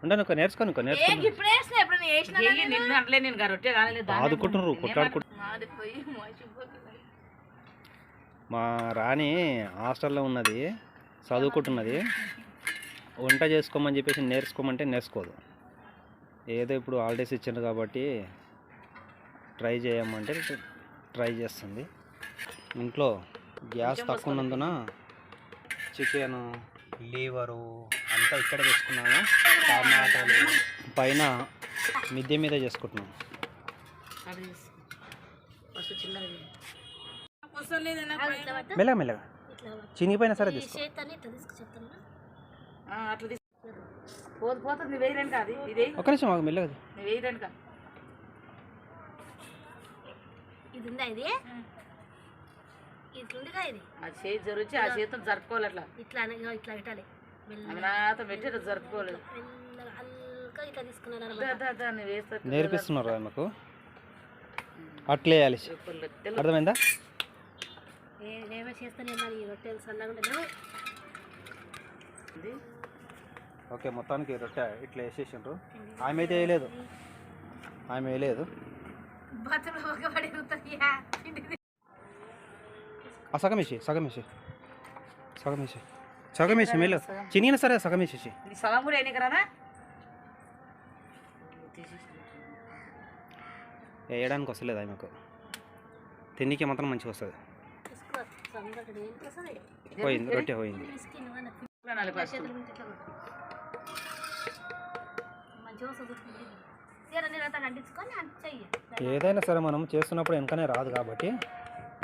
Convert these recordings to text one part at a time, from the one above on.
ఉండ నేర్చుకో ఆదుకుంటున్నారు మా రాణి హాస్టల్లో ఉన్నది, చదువుకుంటున్నది. వంట చేసుకోమని చెప్పేసి నేర్చుకోమంటే నేర్చుకోదు. ఏదో ఇప్పుడు హాలిడేస్ ఇచ్చారు కాబట్టి ట్రై చేయమంటే ట్రై చేస్తుంది. ఇంట్లో గ్యాస్ తక్కువ ఉన్నందున చికెను, లీవరు అంతా ఇక్కడ చేసుకున్నాము. టమాటాలు పైన మిద్దె మీద చేసుకుంటున్నాం. మెల్లగా మెల్లగా చినిగిపోయినా సరే తీసుకో. ఒక నిమిషం మాకు మెల్లగా ఇది ఉందా, ఇది ఇట్లుందిగా, ఇది చేతి జరుచి ఆ చేతితో జరుపుకోవాలి. అట్లా ఇట్లా ఇట్లా పెట్టాలి, పెట్టి జరుపుకోలేదు. నేర్పిస్తున్నారు మాకు అట్లే వేయాలి. అర్థమైందా? ఏమో చేస్తానే మరి రొట్టెలు సన్నగా ఉంటాయి. ఓకే, మొత్తానికి రొట్టె ఇట్లా వేసేసిండ్రు. ఆమె అయితే వేయలేదు, ఆమె వేయలేదు. సగం వేసి సగం వేసి సగం వేసి సగం వేసి మెల్ల చిన్న సరే సగం వేసేసి. సగం కూడా కదా వేయడానికి వస్తలేదు ఆమెకు, తిన్నికి మాత్రం మంచిగా వస్తుంది. పోయింది రొట్టె పోయింది. ఏదైనా సరే మనం చేస్తున్నప్పుడు వెనకనే రాదు కాబట్టి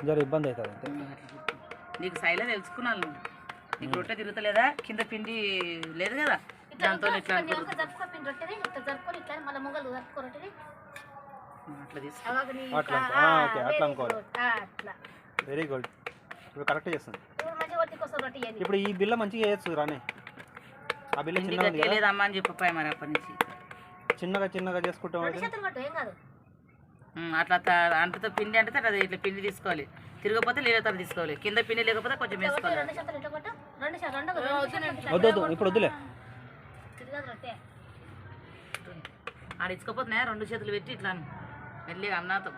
జర ఇబ్బంది అవుతుంది. అంతే. నీకు సైలో తెలుసుకున్నాను, నీకు రొట్టె తిరుగుతలేదా, కింద పిండి లేదు కదా, దాంతో ఇట్లా అట్లా అనుకోవాలి. వెరీ గుడ్, ఇప్పుడు కరెక్ట్ చేస్తుంది. ఇప్పుడు ఈ బిల్ల మంచిగా వేయచ్చు రాని. ఆ బిల్ల చిన్నగా అని చెప్పాయి మరి అప్పటి నుంచి చిన్నగా చిన్నగా చేసుకుంటాం. అట్లా అంటతో పిండి అంటే అది ఇట్లా పిండి తీసుకోవాలి, తిరగకపోతే లేని తర తీసుకోవాలి, కింద పిండి లేకపోతే కొంచెం వేసుకోవాలి. వద్దు ఇప్పుడు వద్దులే, ఆడ ఇచ్చుకోపోతున్నాయా 2 చేతులు పెట్టి ఇట్లా మెల్లిగా అన్నాతం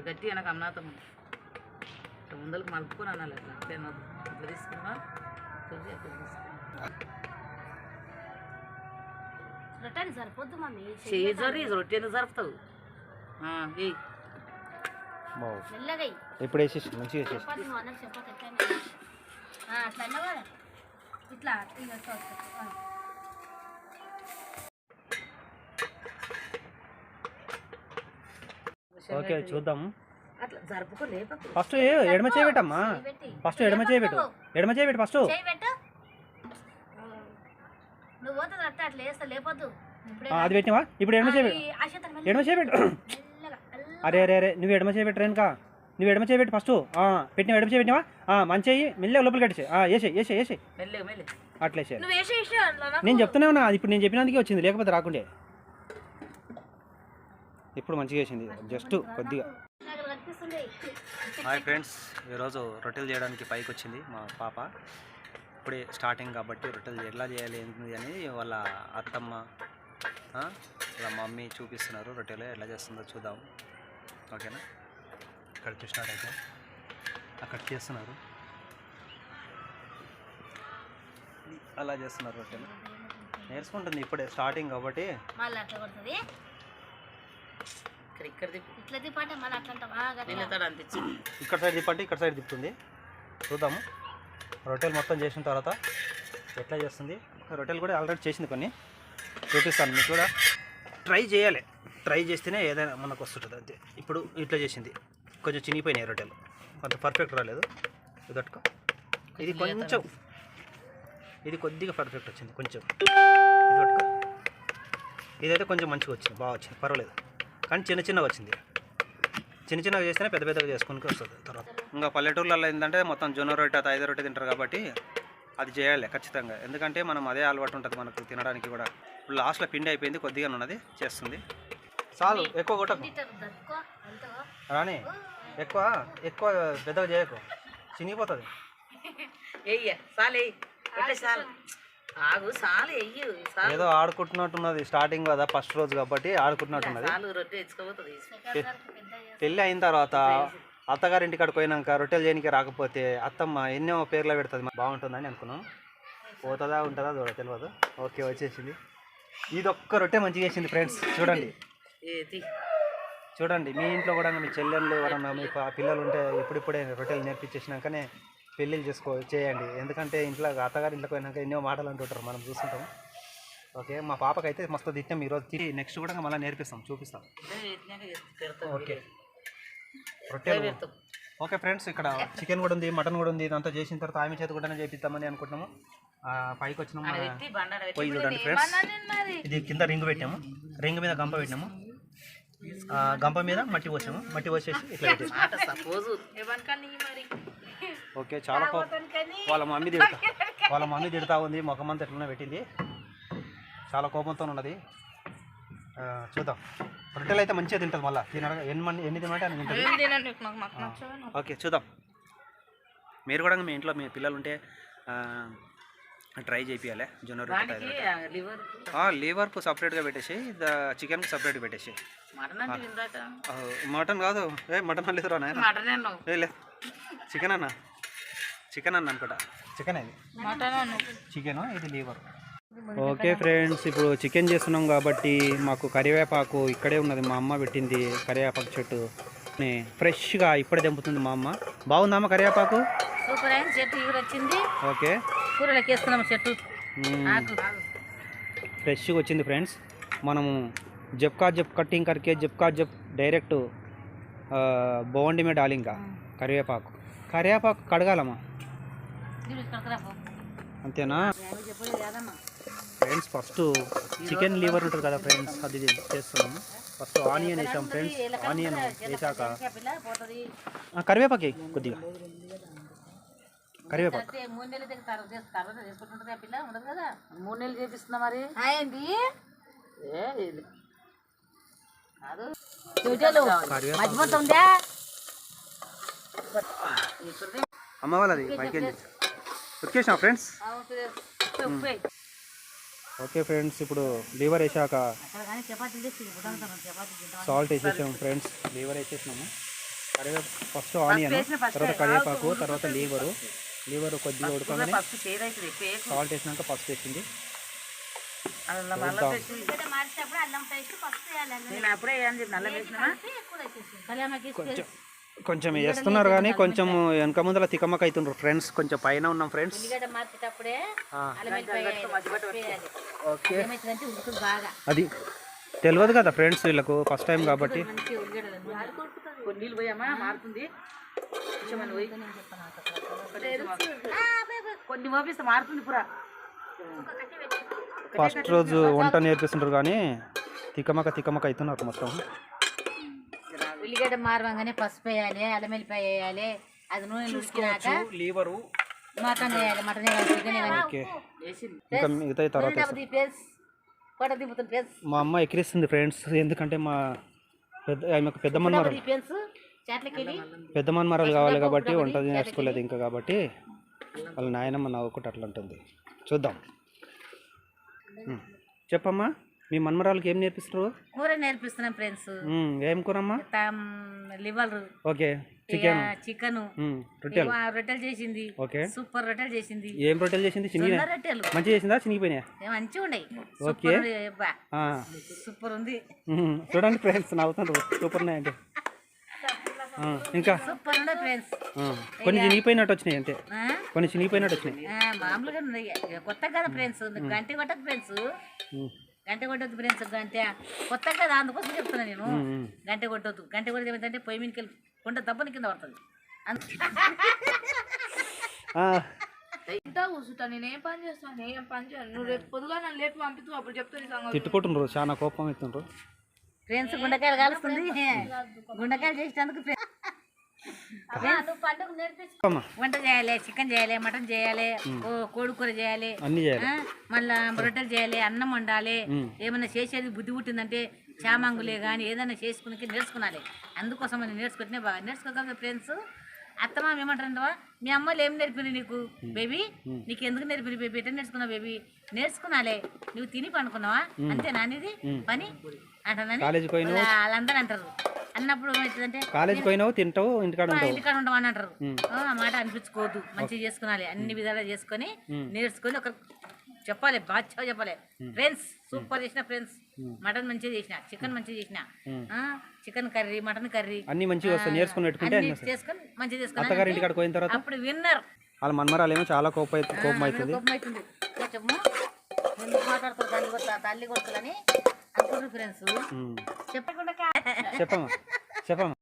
గట్టిగా నాకు అన్నాతం ముందరకు మలుపుకొని అనాలి. అట్లా అట్లా ఇట్లా తీసుకున్నా రొట్టె ఎందుకు జరుపుతావు? ఇప్పుడు వేసేసి మంచిగా వేసేసి ఓకే చూద్దాం. ఫస్ట్ ఎడమ చేయబెట్టమ్మా, ఫస్ట్ ఎడమ చేయబెట్టు, ఎడమ చేయబెట్టు ఫస్ట్. అది పెట్టినవా? ఇప్పుడు ఎడమ చేయబెట్టు, ఎడమ చేయబెట్టు. అరే అరే అరే నువ్వు ఎడమ చేయబెట్టరు వెనుక, నువ్వు ఎడమ చేయబెట్టు ఫస్ట్. పెట్టినా ఎడమ చేయబెట్టినవా? మంచి అయ్యి మెల్లగా లోపలికి కట్టేసి వేసే వేసే వేసే అట్లా వేసే. నేను చెప్తూనే ఉన్నా, ఇప్పుడు నేను చెప్పినందుకే వచ్చింది, లేకపోతే రాకుండే. ఇప్పుడు మంచిగా వేసింది, జస్ట్ కొద్దిగా. హాయ్ ఫ్రెండ్స్, ఈరోజు రొట్టెలు చేయడానికి పైకి వచ్చింది మా పాప. ఇప్పుడే స్టార్టింగ్ కాబట్టి రొట్టెలు ఎలా చేయాలి ఏంటి అని వాళ్ళ అత్తమ్మ వాళ్ళ మమ్మీ చూపిస్తున్నారు. రొట్టెలు ఎలా చేస్తుందో చూద్దాం. ఓకేనా? ఇక్కడ చూసినట్టయితే అక్కడ చేస్తున్నారు, అలా చేస్తున్నారు రొట్టెలు. నేర్చుకుంటుంది ఇప్పుడే స్టార్టింగ్ కాబట్టి. ఇక్కడ సైడ్ తిప్పంటే ఇక్కడ సైడ్ తిప్పుతుంది. చూద్దాము రొట్టెలు మొత్తం చేసిన తర్వాత ఎట్లా చేస్తుంది. రొట్టెలు కూడా ఆల్రెడీ చేసింది, కొన్ని చూపిస్తాను మీకు కూడా. ట్రై చేయాలి, ట్రై చేస్తేనే ఏదైనా మనకు వస్తుంటుంది. అంతే. ఇప్పుడు ఇట్లా చేసింది, కొంచెం చినిగిపోయినాయి రొట్టెలు, అంత పర్ఫెక్ట్ రాలేదు. ఇదొట్టుకో, ఇది కొంచెం, ఇది కొద్దిగా పర్ఫెక్ట్ వచ్చింది కొంచెం. ఇదొట్టుకో, ఇదైతే కొంచెం మంచిగా వచ్చింది, బాగా వచ్చింది, పర్వాలేదు. కానీ చిన్న చిన్నగా వచ్చింది. చిన్న చిన్నగా చేస్తేనే పెద్ద పెద్దగా చేసుకుని వస్తుంది తర్వాత. ఇంకా పల్లెటూర్లలో ఏంటంటే మొత్తం జొన్న రొట్టె, ఐదో రొట్టె తింటారు కాబట్టి అది చేయాలి ఖచ్చితంగా. ఎందుకంటే మనం అదే అలవాటు ఉంటుంది మనకు తినడానికి కూడా. ఇప్పుడు లాస్ట్లో పిండి అయిపోయింది, కొద్దిగా ఉన్నది చేస్తుంది. చాలు, ఎక్కువ కొట్టకు రాని, ఎక్కువ పెద్దగా చేయకు, చినిగిపోతుంది. చాలు ఆగు చాలు వెయ్యి చాలు ఏదో ఆడుకుంటున్నట్టున్నది, స్టార్టింగ్ కదా ఫస్ట్ రోజు కాబట్టి ఆడుకుంటున్నట్టున్నది. చాలు రొట్టె ఇచ్చుకోబోతుంది పెళ్ళి అయిన తర్వాత అత్తగారింటి కాడికి పోయినాక రొట్టెలు చేయడానికి రాకపోతే అత్తమ్మ ఎన్నో పేర్లు పెడుతుంది, బాగుంటుందని అనుకున్నాం. పోతుందా ఉంటుందా తెలియదు. ఓకే, వచ్చేసింది. ఇది ఒక్క రొట్టె మంచిగా వేసింది ఫ్రెండ్స్. చూడండి చూడండి, మీ ఇంట్లో కూడా మీ చెల్లెళ్ళు ఎవరన్నా మీ పిల్లలు ఉంటే ఇప్పుడిప్పుడే రొట్టెలు నేర్పించేసినాకనే పెళ్ళిళ్ళు చేయండి. ఎందుకంటే ఇంట్లో అత్తగారి ఇంట్లోకి పోయినాక ఎన్నో మాటలు అంటుంటారు, మనం చూస్తుంటాం. ఓకే, మా పాపకైతే మస్తు తిట్టాం ఈరోజు. తిట్టి నెక్స్ట్ కూడా మళ్ళీ నేర్పిస్తాం, చూపిస్తాం. ఓకే, రొట్టెలు. ఓకే ఫ్రెండ్స్, ఇక్కడ చికెన్ కూడా ఉంది, మటన్ కూడా ఉంది. ఇదంతా చేసిన తర్వాత ఆమె చేతి కూడా చేపిస్తామని అనుకుంటున్నాము. పైకి వచ్చినాము, పోయి చూడండి ఫ్రెండ్స్. ఇది కింద రింగ్ పెట్టాము, రింగ్ మీద గంప పెట్టినాము, గంప మీద మట్టి పోసాము, మట్టి పోసేసి ఇట్లా పెట్టేసి. ఓకే, చాలా వాళ్ళ మమ్మీ తిడతా ఉంది, ముఖమంతా ఎట్లనే పెట్టింది, చాలా కోపంతో ఉన్నది. చూద్దాం, రొట్టెలు అయితే మంచిగా తింటుంది. మళ్ళీ ఎన్ని తినమంటే అని తింటుంది. ఓకే, చూద్దాం. మీరు కూడా మీ ఇంట్లో మీ పిల్లలు ఉంటే ట్రై చేయాలి. జొన్న రొట్టె లివర్కు సపరేట్గా పెట్టేసి, చికెన్కి సపరేట్గా పెట్టేసి. మటన్ కాదు, మటన్ లేదు రా నాయన, లేదు చికెన్ అన్న అనుకుంటా. చికెన్ ఇది చికెన్, ఇది లివర్. ఓకే ఫ్రెండ్స్, ఇప్పుడు చికెన్ చేస్తున్నాం కాబట్టి మాకు కరివేపాకు ఇక్కడే ఉన్నది, మా అమ్మ పెట్టింది కరివేపాకు చెట్టు. ఫ్రెష్గా ఇప్పుడే తెంపుతుంది మా అమ్మ. బాగుందమ్మ కరివేపాకు? సూపర్ అయిన చెట్టు ఇగురు వచ్చింది. ఓకే, కూరలోకి వేస్తున్నాం చెట్టు ఫ్రెష్గా వచ్చింది ఫ్రెండ్స్. మనము జబ్ కటింగ్ करके जब డైరెక్ట్ బోండి మీద డాలింగా కరివేపాకు కడగాలమ్మా, అంతేనా ఫ్రెండ్స్? ఫస్ట్ చికెన్ లివర్ ఉంటుంది కదా ఫ్రెండ్స్, అది చేస్తున్నాము. ఫస్ట్ ఆనియన్ వేసాం ఫ్రెండ్స్. ఆనియన్ వేసాక కరివేపాకు కొద్దిగా కరివేపాకు. 3 నెలలు తీసుకుంటుంటుంది ఆ పిల్ల, ఉండదు కదా. 3 నెలలు చేపిస్తున్నా మరి. ఏంటి అమ్మ వాళ్ళది పైకి ఉతికేసాం ఫ్రెండ్స్. ఓకే ఫ్రెండ్స్, ఇప్పుడు లివర్ వేసాక సాల్ట్ వేసేసాము ఫ్రెండ్స్. లివర్ వేసేసినాము, ఫస్ట్ ఆనియన్, తర్వాత కరివేపాకు, తర్వాత లివర్ కొద్దిగా ఉడకగానే సాల్ట్ వేసినాక పసుపు వేసింది. కొంచెం వేస్తున్నారు కానీ కొంచెం వెనక ముందర తికమక అవుతున్నారు ఫ్రెండ్స్. కొంచెం పైన ఉన్నాం ఫ్రెండ్స్. ఓకే, అది తెలియదు కదా ఫ్రెండ్స్ వీళ్ళకు, ఫస్ట్ టైం కాబట్టి. కొన్ని పంపిస్తే మారుతుంది పురా. ఫస్ట్ రోజు వంట నేర్పిస్తుంటారు కానీ తికమక అవుతున్నారు మొత్తం. ఉల్లిగడ్డ మారవంగానే పసుపు వేయాలి, అల్లం వెల్లిపాయ వేయాలి, అది నూనె ఉడికినాక లివరు మటన్ వేయాలి, మటన్ వేయాలి, చికెన్ ఓకే. ఇంకా మిగతా తర్వాత మా అమ్మ ఎక్కిరిస్తుంది ఫ్రెండ్స్. ఎందుకంటే మా పెద్ద మన్మరాలు కావాలి కాబట్టి వంట నేర్చుకోలేదు ఇంకా, కాబట్టి వాళ్ళ నాయనమ్మ నవ్వుకుంటే అట్లా ఉంటుంది. చూద్దాం, చెప్పమ్మా, మీ మన్మరాలకి ఏం నేర్పిస్తారు? కూర నేర్పిస్తున్నాం ఫ్రెండ్స్. ఏం కూరమ్మా? లివర్, ఓకే, చికెన్, రొట్టెలు చేసింది. ఓకే, సూపర్ రొట్టెలు చేసింది. ఏం రొట్టెలు చేసింది? రొట్టెలు మంచిగా చేసిందా, చినిగిపోయినాయా? మంచిగా ఉన్నాయి. ఓకే, సూపర్ ఉంది. చూడండి ఫ్రెండ్స్, నవ్వుతుండ్రు సూపర్ ఉన్నాయంటే. ఇంకా సూపర్ ఉన్నాయి ఫ్రెండ్స్. కొన్ని చినిగిపోయినట్టు వచ్చినాయి అంతే, కొన్ని చినిగిపోయినట్టు వచ్చినాయి. మామూలుగా ఉన్నాయి, కొత్త కదా ఫ్రెండ్స్. గంట కొట్టదు ఫ్రెండ్స్, గంట కొట్టద్దు ఫ్రెండ్స్. గంట కొత్త కదా, అందుకోసం చెప్తున్నా నేను. గంట కొట్టద్దు. గంట కొడితే ఏమిటంటే పొయ్యి మీదకి వెళ్ళి కొండ దెబ్బని కింద పడుతుంది. కూర్చుంటా, నేనేం పని చేస్తాను, ఏం పని చేయను. నువ్వు రేపు పొద్దుగా నన్ను లేపి పంపిస్తూ అప్పుడు చెప్తాను. తిట్టుకుంటున్నారు, చాలా కోపం అవుతుండ్రు ఫ్రెండ్స్. గుండెకాయలు కాలుస్తుంది, గుండెకాయలు చేసినందుకు వంట చేయాలి, చికెన్ చేయాలి, మటన్ చేయాలి, కోడి కూర చేయాలి, మళ్ళా రొట్టెలు చేయాలి, అన్నం వండాలి. ఏమన్నా చేసేది బుద్ధి పుట్టిందంటే చామంగులే కానీ ఏదైనా చేసుకుని నేర్చుకున్నాలి. అందుకోసం అని నేర్చుకుంటేనే బాగా నేర్చుకోగలదు ఫ్రెండ్స్. అత్తమా ఏమంటారంటవా మీ అమ్మలు ఏం నేర్పింది నీకు బేబీ నీకు ఎందుకు నేర్పింది బేబీ ఎట్లా నేర్చుకున్నావు బేబీ నేర్చుకున్నాలే నువ్వు తిని పండుకున్నావా అంతే నానిది పని అంటానని కాలేజీకి పోయినావు వాళ్ళందరూ అంటారు అన్నప్పుడు ఏమవుతుందంటే కాలేజీకి పోయినావు తింటావు ఇంటికాడ ఉంటావు ఇంటికాడ ఉండవు అని అంటారు ఆ మాట అనిపించుకోవద్దు మంచిగా చేసుకున్నాలి అన్ని విధాలుగా చేసుకొని నేర్చుకొని ఒక చెప్పాలి బాగా చెప్పాలి ఫ్రెండ్స్ సూపర్ చేసిన ఫ్రెండ్స్ మటన్ మంచిగా చేసిన చికెన్ మంచిగా చేసిన చికెన్ కర్రీ మటన్ కర్రీ అన్ని మంచిగా వస్తాయి నేర్చుకుని పెట్టుకుంటే అన్ని వస్తాయి. చేసుకొని మంచిగా అత్తగారి చేసుకుని ఇంటికాడికి పోయిన తర్వాత అప్పుడు విన్నర్ వాళ్ళ మనమరాలేమో చాలా కోపం అవుతుంది కోపం అవుతుంది కొంచెము ఎందుకు మాట్లాడుతారు తల్లి కొత్త తల్లి కొడుకులని అనుకుంటారు ఫ్రెండ్స్ చెప్పకుండా చెప్పమ్మా చెప్పమ్మా